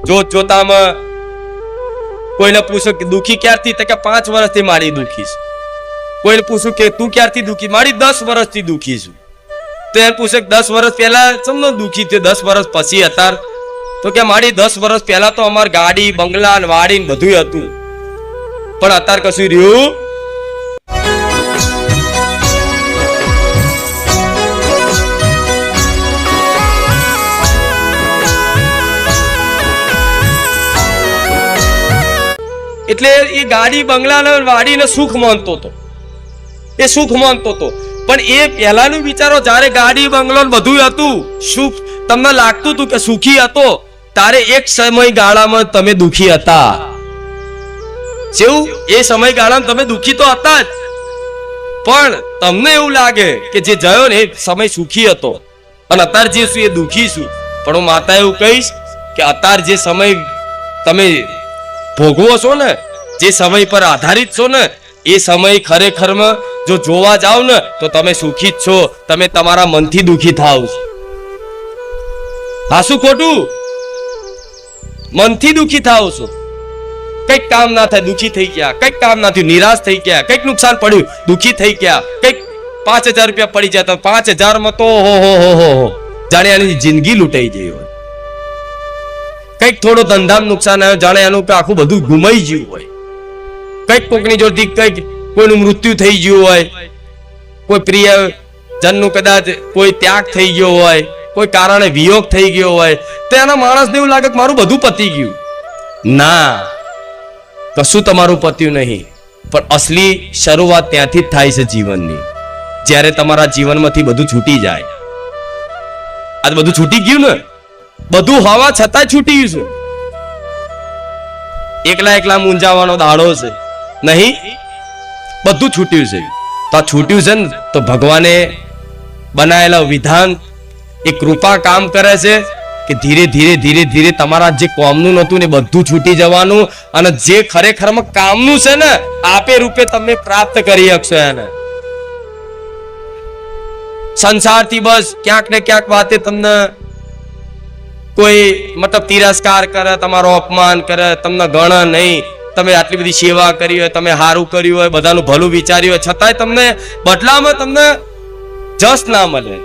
જોત જોતામાં કોઈને પૂછો કે દુખી ક્યારથી, તો કે 5 વર્ષથી મારી દુખી છે. કોઈને પૂછું કે તું ક્યારથી દુખી, મારી 10 વર્ષથી દુખી છું. તો એને પૂછે કે 10 વર્ષ પહેલા સમનો દુખી થયો, 10 વર્ષ પછી અત્યારે, તો કે મારી 10 વર્ષ પહેલા તો અમાર ગાડી બંગલા ને વાડી ને બધું હતું, પણ અત્યારે કશું રહ્યું. એટલે એ ગાડી બંગલા ને વાડી ને સુખ માનતો હતો, એ સુખ માનતો હતો. પણ એ પહેલાનું વિચારો, જ્યારે ગાડી બંગલો બધું હતું, સુખ તમને લાગતું હતું કે સુખી હતો, તારે એક સમયગાળામાં તમે દુખી હતા. જેવું એ સમયગાળામાં તમે દુખી તો હતા જ, પણ તમને એવું લાગે કે જે જયો ને એ સમય સુખી હતો, અને અત્યારે જે છું એ દુખી છું. પણ હું માતા એવું કહીશ કે અત્યારે જે સમય તમે ભોગવો છો ને, જે સમય પર આધારિત છો ને, એ સમય ખરેખરમાં જો જોવા જાવ ને તો તમે સુખી જ છો. તમે તમારા મનથી દુખી થાવ છો. હાસું ખોટું? મનથી દુખી થાવ છો. કઈક કામ ના થાય દુખી થઈ ગયા, કઈક કામ ના થયું નિરાશ થઈ ગયા, કઈક નુકસાન પડ્યું દુખી થઈ ગયા, કઈક 5000 રૂપિયા પડી જાય તો 5000 માં તો હો જાણે એની જિંદગી લૂંટાઈ ગઈ હોય. કઈક થોડો ધંધામાં નુકસાન આવ્યો, જાણે એનું આખું બધું ગુમાઈ ગયું હોય. કઈક કોકની જોડથી કઈક કોઈનું મૃત્યુ થઈ ગયું હોય, કોઈ પ્રિય જનનું કદાચ કોઈ ત્યાગ થઈ ગયો હોય, કોઈ કારણે વિયોગ થઈ ગયો હોય, તો એના માણસને એવું લાગે કે મારું બધું પતી ગયું. ના, કશું તમારું પત્યું નહીં. પણ અસલી શરૂઆત ત્યાંથી જ થાય છે જીવનની, જ્યારે તમારા જીવનમાંથી બધું છૂટી જાય. આ બધું છૂટી ગયું ને, બધું હોવા છતાં છૂટી ગયું છે. એકલા મૂંઝાવાનો દાડો છે નહીં, બધું છૂટ્યું છે. તો આ છૂટ્યું છે ને, તો ભગવાને બનાયેલા વિધાન એ કૃપા કામ કરે છે કે ધીરે ધીરે તમારા જે કોમનું નહોતું ને બધું છૂટી જવાનું, અને જે ખરેખરમાં કામનું છે ને આપે રૂપે તમે પ્રાપ્ત કરી શકશો. એને સંસારથી બસ ક્યાંક ને ક્યાંક વાતે તમને કોઈ મતલબ તિરસ્કાર કરે, તમારો અપમાન કરે, તમને ગણ નહીં, તમે આટલી બધી સેવા કરી હોય, તમે સારું કર્યું હોય, બધાનું ભલું વિચાર્યું હોય, છતાંય તમને બદલામાં તમને જસ ના મળે.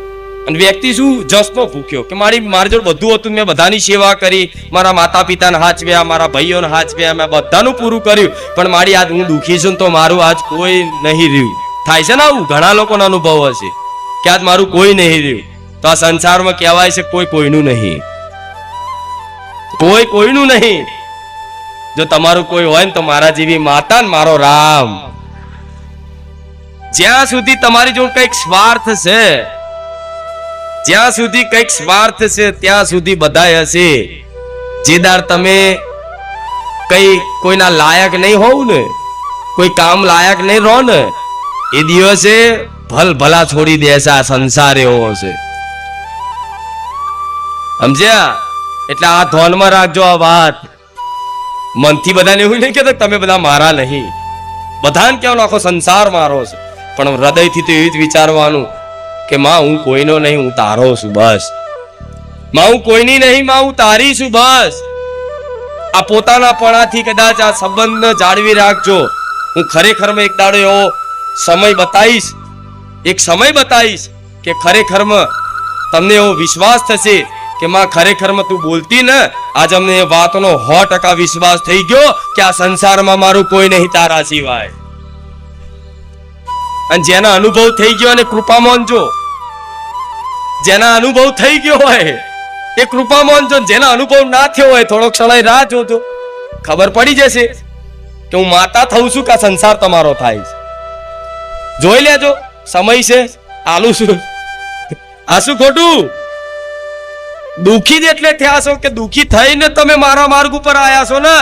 અને વ્યક્તિ શું જસનો ભૂખ્યો કે મારી જોડે બધું હતું, મેં બધાની સેવા કરી, મારા માતા પિતાને હાચવ્યા, મારા ભાઈઓને હાચવ્યા, મેં બધાનું પૂરું કર્યું, પણ મારી આજ હું દુખી છું તો મારું આજ કોઈ નહીં રહ્યું. થાય છે ને આવું, ઘણા લોકોનો અનુભવ હશે કે આજ મારું કોઈ નહીં રહ્યું. તો આ સંસારમાં કહેવાય છે કોઈ કોઈનું નહીં, કોઈ કોઈનું નહીં. જો તમારું કોઈ હોય ને તો મારા જેવી માતા ને મારો રામ. જ્યાં સુધી તમારી જોડે કઈક સ્વાર્થ છે, જ્યાં સુધી કઈક સ્વાર્થ છે ત્યાં સુધી બધાય હશે. જે દાર તમે કઈ કોઈના લાયક નહીં હોવ ને, કોઈ કામ લાયક નહીં રહો ને, એ દિવસે ભલા છોડી દેશે. આ સંસાર એવો હશે, સમજ્યા? એટલે આ ધ્યાનમાં રાખજો આ વાત. મનથી બધાને એવું નહીં કહેતા તમે બધા મારા નહીં, બધાને કહેવાનું આખો સંસાર મારો છે, પણ હૃદયથી તો એવું જ વિચારવાનું કે માં હું કોઈનો નહીં, હું તારો છું બસ. માં હું કોઈની નહીં, માં હું તારી છું બસ. આ પોતાનાપણાથી કદાચ આ સંબંધ જાળવી રાખજો. હું ખરેખરમાં એક દાડો એવો સમય બતાવીશ, એક સમય બતાવીશ કે ખરેખરમાં તમને એવો વિશ્વાસ થશે કે માં ખરેખરમાં તું બોલતી ને, આજ અમને એ વાતનો 100% વિશ્વાસ થઈ ગયો કે આ સંસારમાં મારું કોઈ નહીં તારા સિવાય. અને જેના અનુભવ થઈ ગયો અને કૃપા માનજો, જેના અનુભવ થઈ ગયો હોય એ કૃપા માનજો. જેના અનુભવ ના થયો હોય થોડોક સમય રાહ જોજો, ખબર પડી જશે કે હું માતા થઉં છું કે સંસાર તમારો થાય છે. જોઈ લેજો, સમય છે આલું છું. આ શું ખોટું? દુખી જ એટલે થયા છો કે દુખી થઈને તમે મારા માર્ગ ઉપર આયા છો ને,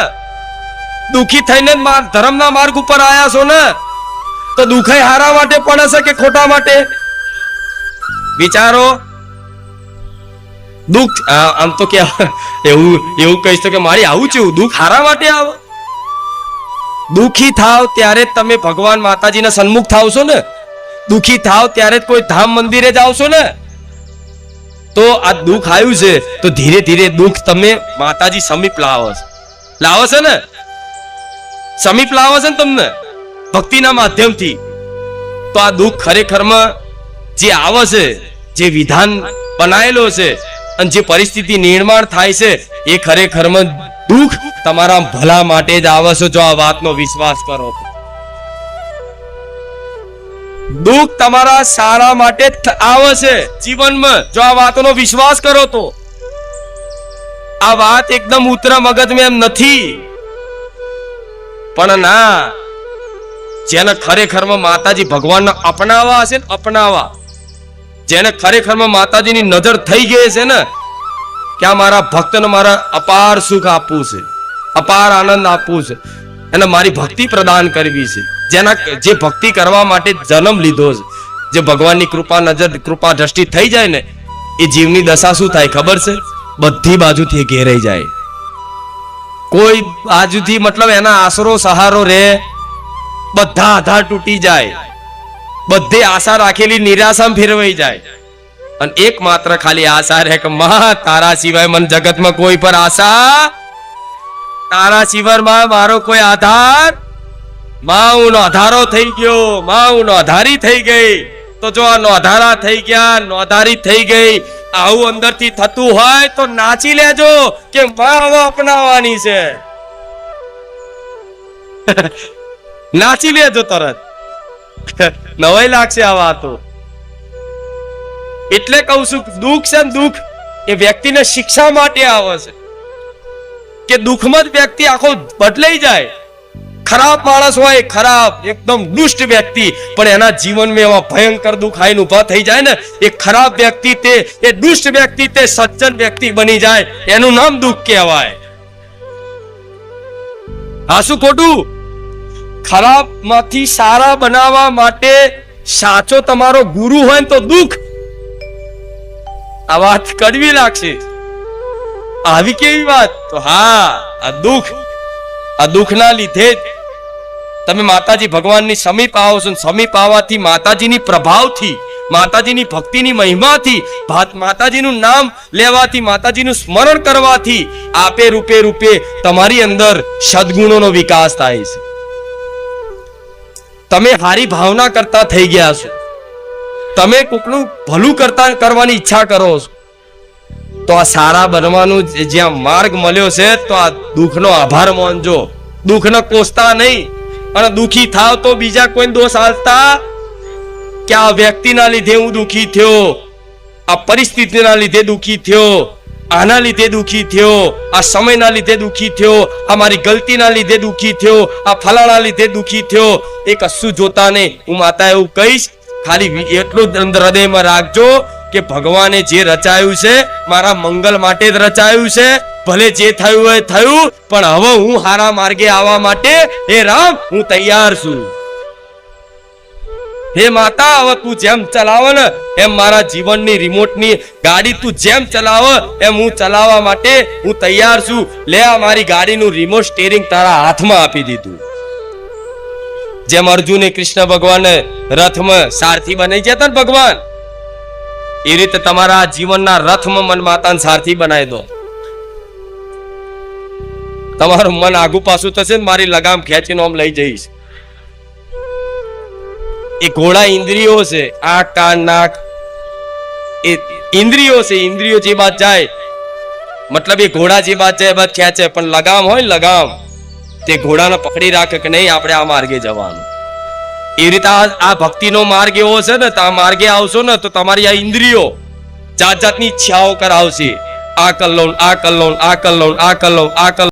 દુખી થઈને ધર્મના માર્ગ ઉપર આયા છો ને, તો દુખાઈ હારા માટે પડે છે કે ખોટા માટે? વિચારો. દુઃખ આમ તો કે એવું કહીશ તો કે મારી આવું છું, દુઃખ હારા માટે આવો. દુખી થાવ ત્યારે તમે ભગવાન માતાજીના સન્મુખ થાવ છો ને, દુખી થાવ ત્યારે કોઈ ધામ મંદિરે જાવ છો ને, તો આ દુઃખ આવ્યું છે તો ધીરે ધીરે દુઃખ તમે માતાજી સમીપ લાવો છે ને, સમીપ લાવો છે ને તમને ભક્તિના માધ્યમથી. તો આ દુઃખ ખરેખરમાં જે આવે છે, જે વિધાન બનાયેલો છે અને જે પરિસ્થિતિ નિર્માણ થાય છે એ ખરેખરમાં દુઃખ તમારા ભલા માટે જ આવે છે. જો આ વાતનો વિશ્વાસ કરો તો દુઃખ તમારા સારા માટે આવે છે જીવનમાં. જો આ વાતનો વિશ્વાસ કરો તો આ વાત એકદમ ઉતરા મગજમાં એમ નથી, પણ ના, જેને ખરેખરમાં માતાજી ભગવાનને અપનાવવા હશે ને, અપનાવવા, જેને ખરેખરમાં માતાજીની નજર થઈ ગઈ છે ને કે આ મારા ભક્તને મારા અપાર સુખ આપવું છે, અપાર આનંદ આપવું છે, અને મારી ભક્તિ પ્રદાન કરવી છે, જેના જે ભક્તિ કરવા માટે જન્મ લીધો છે, જે ભગવાનની કૃપા નજર કૃપા દ્રષ્ટિ થઈ જાય ને એ જીવની દશા શું થાય ખબર છે? બધી બાજુથી ઘેરાઈ જાય. કોઈ બાજુથી મતલબ એના આશરો સહારો રહે, બધા આધાર તૂટી જાય, બધી આશા રાખેલી નિરાશામાં ફેરવાઈ જાય, અને એકમાત્ર ખાલી આશા રહે કે માં તારા સિવાય મને જગતમાં કોઈ પર આશા, તારા સિવાય મારો કોઈ આધાર, માં હું નોધારો થઈ ગયો, માં હું નોધારી થઈ ગઈ. તો જો આ નોધારા થઈ ગયા, નોધારી થઈ ગઈ, આવું અંદરથી થતું હોય તો નાચી લેજો કે માં હવે અપનાવવાની છે. નાચી લેજો તરત, નવાઈ લાગશે આ વાતો. એટલે કહું છું દુઃખ છે ને, દુઃખ એ વ્યક્તિને શિક્ષા માટે આવે છે કે દુઃખમાં જ વ્યક્તિ આખો બદલાઈ જાય. ખરાબ માણસ હોય, ખરાબ એકદમ દુષ્ટ વ્યક્તિ, પણ એના જીવનમાં એવા ભયંકર દુઃખ આઈને ઉભા થઈ જાય ને, એ ખરાબ વ્યક્તિ તે એ દુષ્ટ વ્યક્તિ તે સજ્જન વ્યક્તિ બની જાય, એનું નામ દુઃખ કહેવાય. હા શું ખોટું? ખરાબ માંથી સારા બનાવવા માટે સાચો તમારો ગુરુ હોય ને તો દુઃખ. આ વાત કડવી લાગશે, આવી કેવી વાત? તો હા, આ દુઃખના લીધે જ તમે માતાજી ભગવાનની સમીપ આવો છો. સમીપ આવવાથી માતાજીની પ્રભાવથી, માતાજીની ભક્તિની મહિમાથી, માતાજીનું નામ લેવાથી, માતાજીનું સ્મરણ કરવાથી આપે રૂપે તમારી અંદર સદગુણોનો વિકાસ થાય છે. તમે હારી ભાવના કરતા થઈ ગયા છો, તમે કોકનું ભલું કરવાની ઈચ્છા કરો છો. તો આ સારા બનવાનું જ્યાં માર્ગ મળ્યો છે, તો આ દુઃખનો આભાર માનજો, દુઃખને કોસતા નહીં. અને દુઃખી થાવ તો બીજા કોઈ દોષ આલતા કે આ વ્યક્તિના લીધે હું દુઃખી થયો, આ પરિસ્થિતિના લીધે દુઃખી થયો, આના લીધે દુઃખી થયો, આ સમયના લીધે દુઃખી થયો, આ મારી ગલતીના લીધે દુઃખી થયો, આ ફલાણા લીધે દુઃખી થયો. એ કશું જોતા નહીં. હું માતા એવું કહીશ, ખાલી એટલું જ હૃદયમાં રાખજો કે ભગવાને જે રચાયું છે મારા મંગલ માટે જ રચાયું છે. ભલે જે થયું હોય થયું, પણ હવે હું હારા માર્ગે આવવા માટે હે રામ હું તૈયાર છું. હે માતા, હવે તું જેમ ચલાવે ને એમ મારા જીવનની રિમોટની ગાડી તું જેમ ચલાવે એમ હું ચલાવવા માટે હું તૈયાર છું. લે આ મારી ગાડીનું રિમોટ સ્ટીરિંગ તારા હાથમાં આપી દીધું. જેમ અર્જુને કૃષ્ણ ભગવાને રથમાં સારથી બનાવી જતા ને ભગવાન, એ રીતે તમારા જીવનના રથમાં મન માતાને સારથી બનાવી દો. તમારું મન આગુ પાછું થશે ને મારી લગામ ખેંચીને આમ લઈ જઈશ. એ ઘોડા ઇન્દ્રિયો છે, આંખ કાન નાક એ ઇન્દ્રિયો છે. ઇન્દ્રિયો જે બાદ જાય મતલબ એ ઘોડા જે બાદ જાય બાદ ખેંચે, પણ લગામ હોય ને લગામ તે ઘોડાને પકડી રાખે કે નહીં આપણે આ માર્ગે જવાનું. એ રીતે આ ભક્તિનો માર્ગ એવો છે ને, તો આ માર્ગે આવશો ને તો તમારી આ ઇન્દ્રિયો જાત જાતની ઈચ્છાઓ કરાવશે. આ કર લઉં, આ કર લઉં, આ કર લઉં, આ કર લઉં, આ કર